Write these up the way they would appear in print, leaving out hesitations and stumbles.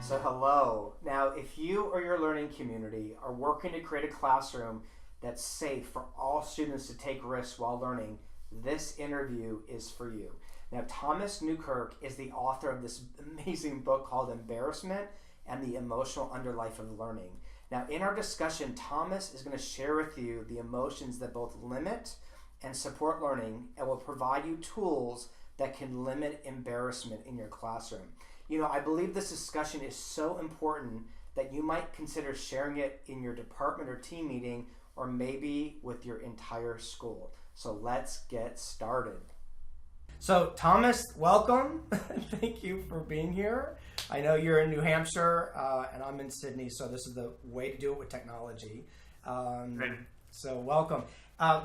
So hello. Now, if you or your learning community are working to create a classroom that's safe for all students to take risks while learning, this interview is for you. Now, Thomas Newkirk is the author of this amazing book called Embarrassment and the Emotional Underlife of Learning. Now, in our discussion, Thomas is going to share with you the emotions that both limit and support learning and will provide you tools that can limit embarrassment in your classroom. You know, I believe this discussion is so important that you might consider sharing it in your department or team meeting or maybe with your entire school. So let's get started. So Thomas, welcome. Thank you for being here. I know you're in New Hampshire and I'm in Sydney, so this is the way to do it with technology. Great. So welcome.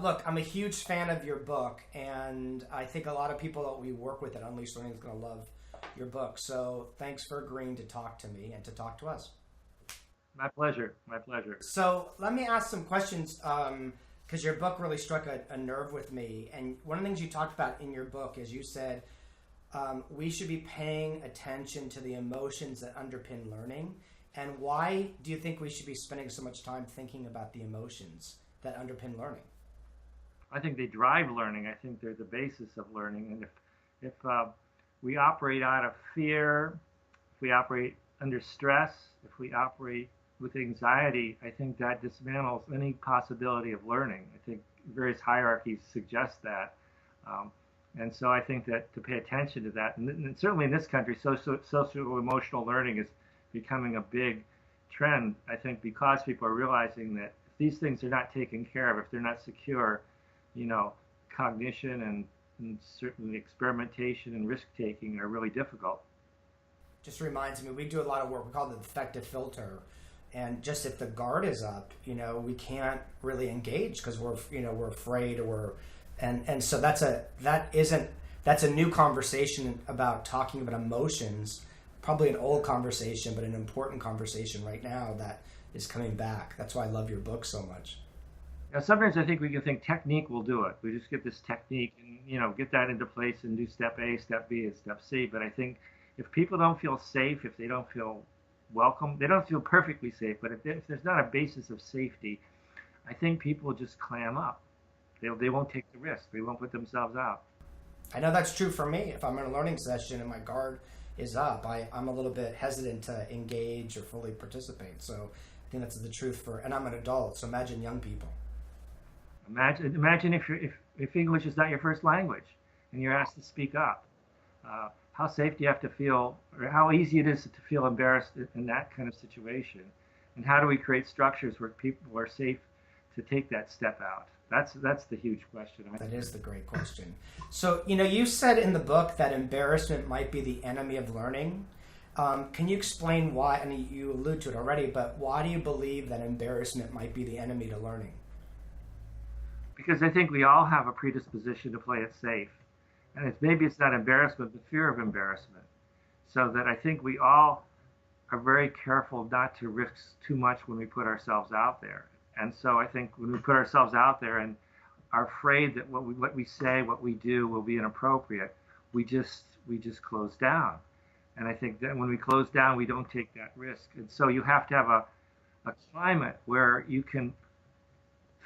Look, I'm a huge fan of your book, and I think a lot of people that we work with at Unleashed Learning is going to love your book. So thanks for agreeing to talk to me and to talk to us. My pleasure. My pleasure. So let me ask some questions because your book really struck a nerve with me. And one of the things you talked about in your book is you said we should be paying attention to the emotions that underpin learning. And why do you think we should be spending so much time thinking about the emotions that underpin learning? I think they drive learning. I think they're the basis of learning. And if we operate out of fear, if we operate under stress, if we operate with anxiety, I think that dismantles any possibility of learning. I think various hierarchies suggest that. And so I think that to pay attention to that, and certainly in this country, social-emotional learning is becoming a big trend, I think, because people are realizing that if these things are not taken care of, if they're not secure, you know, cognition and certainly experimentation and risk-taking are really difficult. Just reminds me, we do a lot of work, we call it the defective filter. And just if the guard is up, you know, we can't really engage because we're afraid and so that's a new conversation about talking about emotions, probably an old conversation, but an important conversation right now that is coming back. That's why I love your book so much. Now, sometimes I think we can think technique will do it. We just get this technique and, you know, get that into place and do step A, step B, and step C. But I think if people don't feel safe, if they don't feel welcome, they don't feel perfectly safe, but if there's not a basis of safety, I think people just clam up. They won't take the risk. They won't put themselves out. I know that's true for me. If I'm in a learning session and my guard is up, I'm a little bit hesitant to engage or fully participate. So I think that's the truth and I'm an adult, so imagine young people. Imagine if English is not your first language and you're asked to speak up. How safe do you have to feel, or how easy it is to feel embarrassed in that kind of situation? And how do we create structures where people are safe to take that step out? That's the huge question. That is the great question. So, you know, you said in the book that embarrassment might be the enemy of learning. Can you explain why, and you allude to it already, but why do you believe that embarrassment might be the enemy to learning? Because I think we all have a predisposition to play it safe. And maybe it's not embarrassment, but fear of embarrassment. So that I think we all are very careful not to risk too much when we put ourselves out there. And so I think when we put ourselves out there and are afraid that what we say, what we do will be inappropriate, we just close down. And I think that when we close down, we don't take that risk. And so you have to have a climate where you can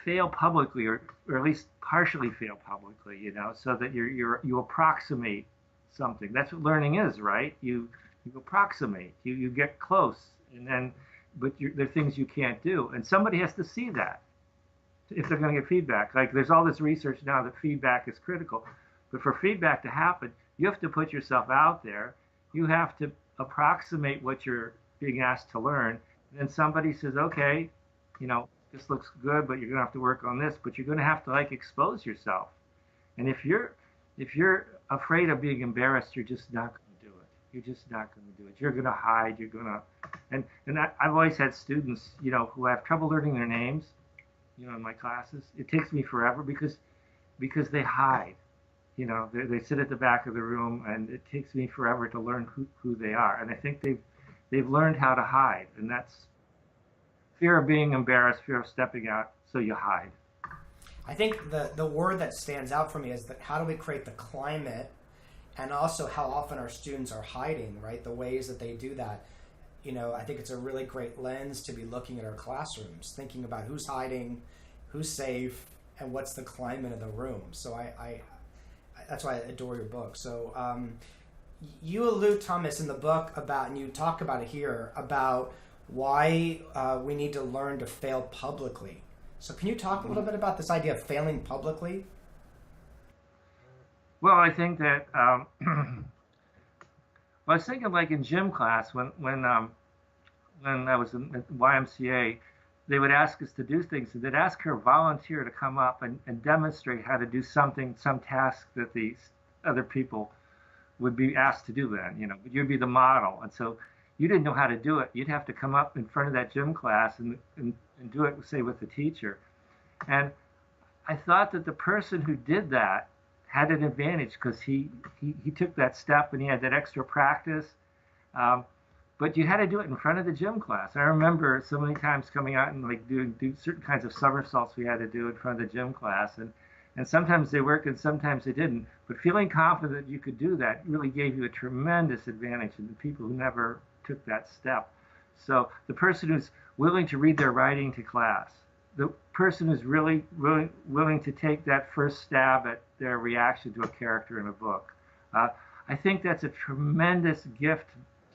fail publicly, or at least partially fail publicly, you know, so that you approximate something. That's what learning is, right? You approximate, you get close, but there are things you can't do, and somebody has to see that if they're going to get feedback. Like there's all this research now that feedback is critical, but for feedback to happen, you have to put yourself out there. You have to approximate what you're being asked to learn, and then somebody says, okay, you know, this looks good, but you're going to have to work on this, but you're going to have to expose yourself. And if you're afraid of being embarrassed, you're just not going to do it. You're just not going to do it. You're going to hide. You're going to, and I've always had students, you know, who have trouble learning their names, you know, in my classes. It takes me forever because they hide. You know, they sit at the back of the room, and it takes me forever to learn who they are. And I think they've learned how to hide, and that's fear of being embarrassed, fear of stepping out, so you hide. I think the word that stands out for me is that how do we create the climate, and also how often our students are hiding, right? The ways that they do that. I think it's a really great lens to be looking at our classrooms, thinking about who's hiding, who's safe, and what's the climate of the room. So I that's why I adore your book. So you allude, Thomas, in the book about, and you talk about it here, about why we need to learn to fail publicly. So can you talk a little bit about this idea of failing publicly? Well, I think that well, I was thinking like in gym class when I was in YMCA, they would ask us to do things, and they'd ask her volunteer to come up and demonstrate how to do something, some task that these other people would be asked to do then, but you'd be the model. And so you didn't know how to do it. You'd have to come up in front of that gym class and do it, say, with the teacher. And I thought that the person who did that had an advantage because he took that step and he had that extra practice. But you had to do it in front of the gym class. I remember so many times coming out and like do certain kinds of somersaults we had to do in front of the gym class. And sometimes they worked and sometimes they didn't. But feeling confident that you could do that really gave you a tremendous advantage in the people who never took that step. So the person who's willing to read their writing to class, the person who's really willing to take that first stab at their reaction to a character in a book, I think that's a tremendous gift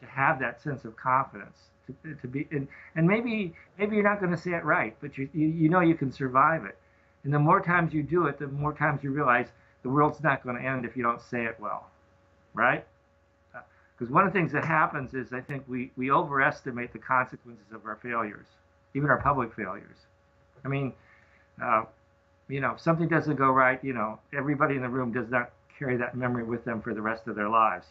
to have that sense of confidence, to be, and maybe you're not going to say it right, but you know you can survive it. And the more times you do it, the more times you realize the world's not going to end if you don't say it well, right? Because one of the things that happens is I think we overestimate the consequences of our failures, even our public failures. I mean, if something doesn't go right, everybody in the room does not carry that memory with them for the rest of their lives.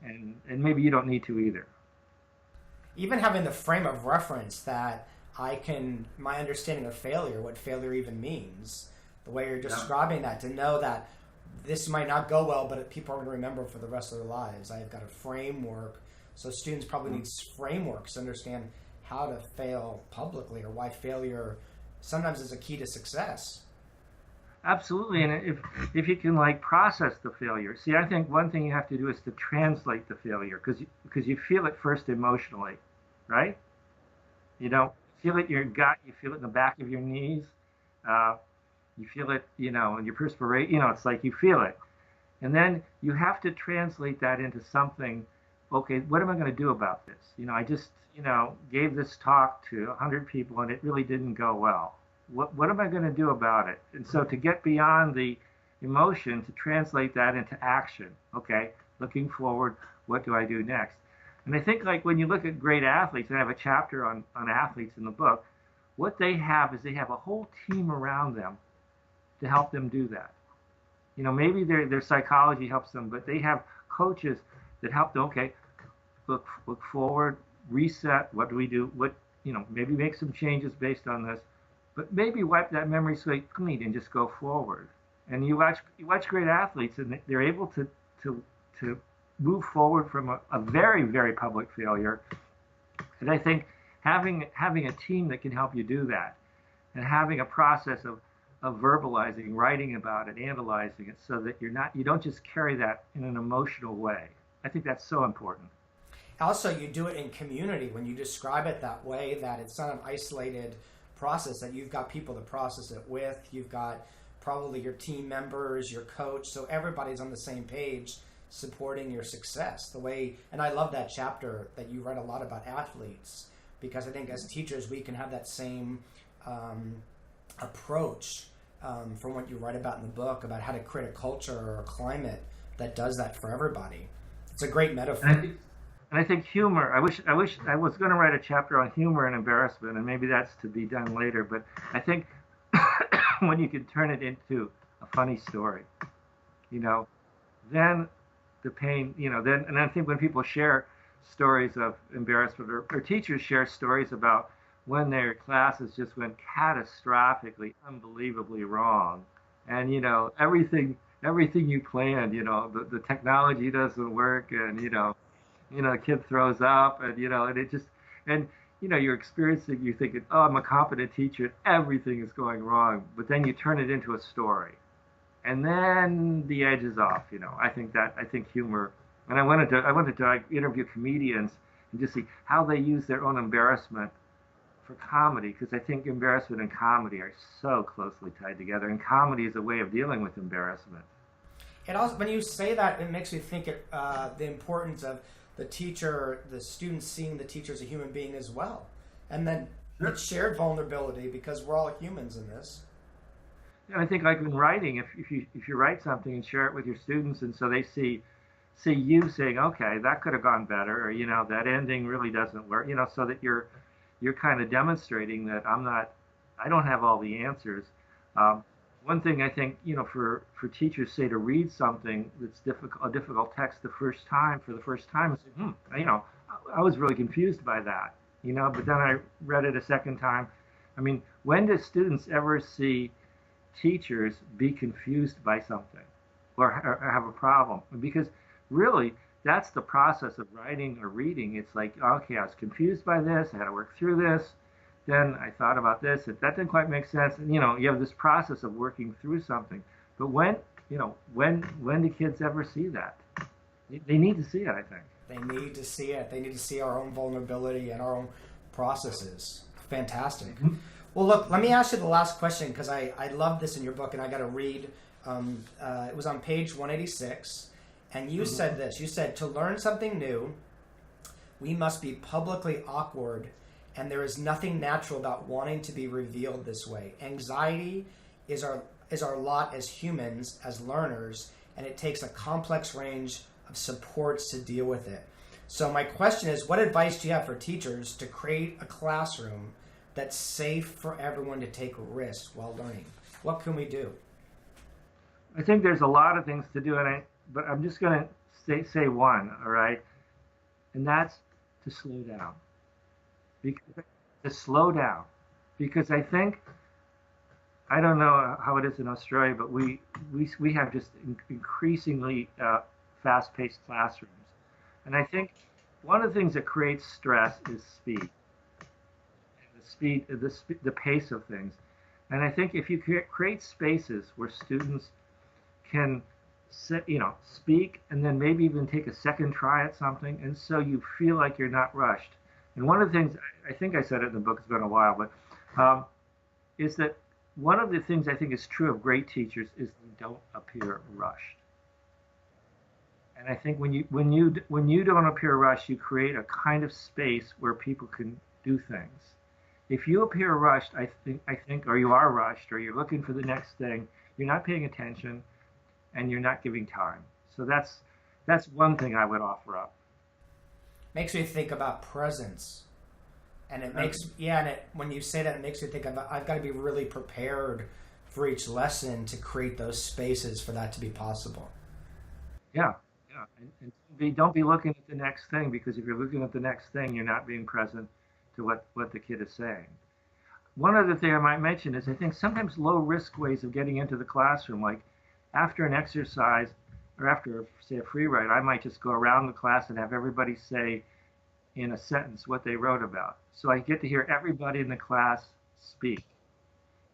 And maybe you don't need to either. Even having the frame of reference that my understanding of failure, what failure even means, the way you're describing that, to know that this might not go well, but people are going to remember for the rest of their lives. I've got a framework. So students probably need frameworks to understand how to fail publicly, or why failure sometimes is a key to success. Absolutely, and if you can process the failure. See, I think one thing you have to do is to translate the failure, because you feel it first emotionally, right? You feel it in your gut, you feel it in the back of your knees, you feel it, in your perspiration. It's like you feel it, and then you have to translate that into something. Okay, what am I going to do about this? I just gave this talk to 100 people and it really didn't go well. What am I going to do about it? And so to get beyond the emotion, to translate that into action. Okay, looking forward, what do I do next? And I think when you look at great athletes, and I have a chapter on athletes in the book, what they have is they have a whole team around them to help them do that. Maybe their psychology helps them, but they have coaches that help them, okay, look forward, reset, what do we do? Maybe make some changes based on this. But maybe wipe that memory slate clean and just go forward. And you watch great athletes, and they're able to move forward from a very, very public failure. And I think having a team that can help you do that, and having a process of verbalizing, writing about it, analyzing it, so that you don't just carry that in an emotional way. I think that's so important. Also, you do it in community when you describe it that way, that it's not an isolated process, that you've got people to process it with, you've got probably your team members, your coach, so everybody's on the same page supporting your success. And I love that chapter that you write a lot about athletes, because I think as teachers we can have that same approach from what you write about in the book, about how to create a culture or a climate that does that for everybody. It's a great metaphor. And I think humor, I wish I was going to write a chapter on humor and embarrassment, and maybe that's to be done later, but I think when you can turn it into a funny story, then the pain, and I think when people share stories of embarrassment, or teachers share stories about when their classes just went catastrophically, unbelievably wrong, and, everything you planned, the technology doesn't work, and, the kid throws up, and you're experiencing, you're thinking, oh, I'm a competent teacher, and everything is going wrong. But then you turn it into a story, and then the edge is off. I think humor. And I wanted to interview comedians, and just see how they use their own embarrassment for comedy, because I think embarrassment and comedy are so closely tied together, and comedy is a way of dealing with embarrassment. It also, when you say that, it makes me think the importance of the teacher, the students seeing the teacher as a human being as well, and then it's shared vulnerability because we're all humans in this. Yeah, I think like in writing, if you write something and share it with your students, and so they see you saying, okay, that could have gone better, or that ending really doesn't work, so that you're kind of demonstrating that I don't have all the answers. One thing I think, for teachers, say, to read something that's a difficult text for the first time, and say, I was really confused by that, but then I read it a second time. I mean, when do students ever see teachers be confused by something or have a problem? Because really, that's the process of writing or reading. It's like, okay, I was confused by this, I had to work through this, then I thought about this, if that didn't quite make sense, and you have this process of working through something. But when do kids ever see that? They need to see it, I think. They need to see it. They need to see our own vulnerability and our own processes. Fantastic. Mm-hmm. Well, look, let me ask you the last question, because I love this in your book, and I got to read. It was on page 186, and you said this. You said, to learn something new, we must be publicly awkward, and there is nothing natural about wanting to be revealed this way. Anxiety is our lot as humans, as learners, and it takes a complex range of supports to deal with it. So my question is, what advice do you have for teachers to create a classroom that's safe for everyone to take risks while learning? What can we do? I think there's a lot of things to do, but I'm just going to say one, all right? And that's to slow down. Because I think, I don't know how it is in Australia, but we have just increasingly fast-paced classrooms. And I think one of the things that creates stress is speed. The pace of things. And I think if you create spaces where students can speak and then maybe even take a second try at something, and so you feel like you're not rushed. And one of the things, I think I said it in the book, it's been a while, but is that one of the things I think is true of great teachers is they don't appear rushed. And I think when you don't appear rushed, you create a kind of space where people can do things. If you appear rushed, I think, or you are rushed, or you're looking for the next thing, you're not paying attention, and you're not giving time. So that's one thing I would offer up. Makes me think about presence, and it makes when you say that, it makes me think about I've got to be really prepared for each lesson to create those spaces for that to be possible. Yeah. And don't be looking at the next thing, because if you're looking at the next thing, you're not being present to what the kid is saying. One other thing I might mention is I think sometimes low-risk ways of getting into the classroom, like after an exercise or after, say, a free write, I might just go around the class and have everybody say in a sentence what they wrote about. So I get to hear everybody in the class speak.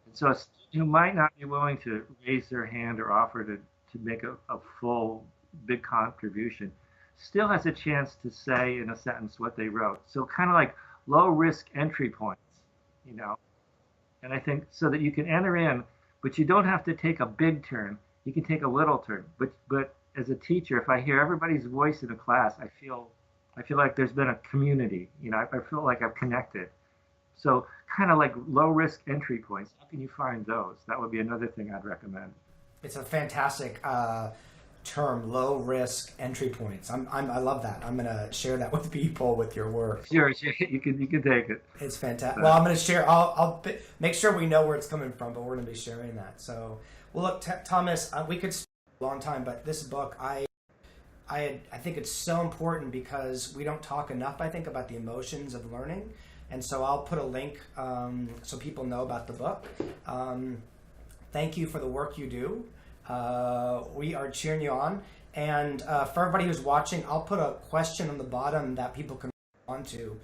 And so you might not be willing to raise their hand or offer to make a full, big contribution, still has a chance to say in a sentence what they wrote. So kind of like low-risk entry points, And I think so that you can enter in, but you don't have to take a big turn. You can take a little turn. But as a teacher, if I hear everybody's voice in a class, I feel like there's been a community. I feel like I've connected. So kind of like low-risk entry points. How can you find those? That would be another thing I'd recommend. It's a fantastic term, low-risk entry points. I love that. I'm going to share that with people with your work. Sure, you can take it. It's fantastic. Well, I'm going to share. I'll make sure we know where it's coming from, but we're going to be sharing that. So, well, look, Thomas, we could spend a long time, but this book, I think it's so important because we don't talk enough, I think, about the emotions of learning. And so I'll put a link so people know about the book. Thank you for the work you do. We are cheering you on. And for everybody who's watching, I'll put a question on the bottom that people can respond to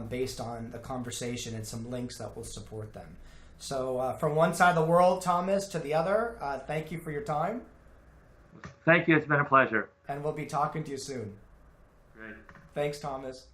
based on the conversation and some links that will support them. So from one side of the world, Thomas, to the other, thank you for your time. Thank you. It's been a pleasure. And we'll be talking to you soon. Great. Thanks, Thomas.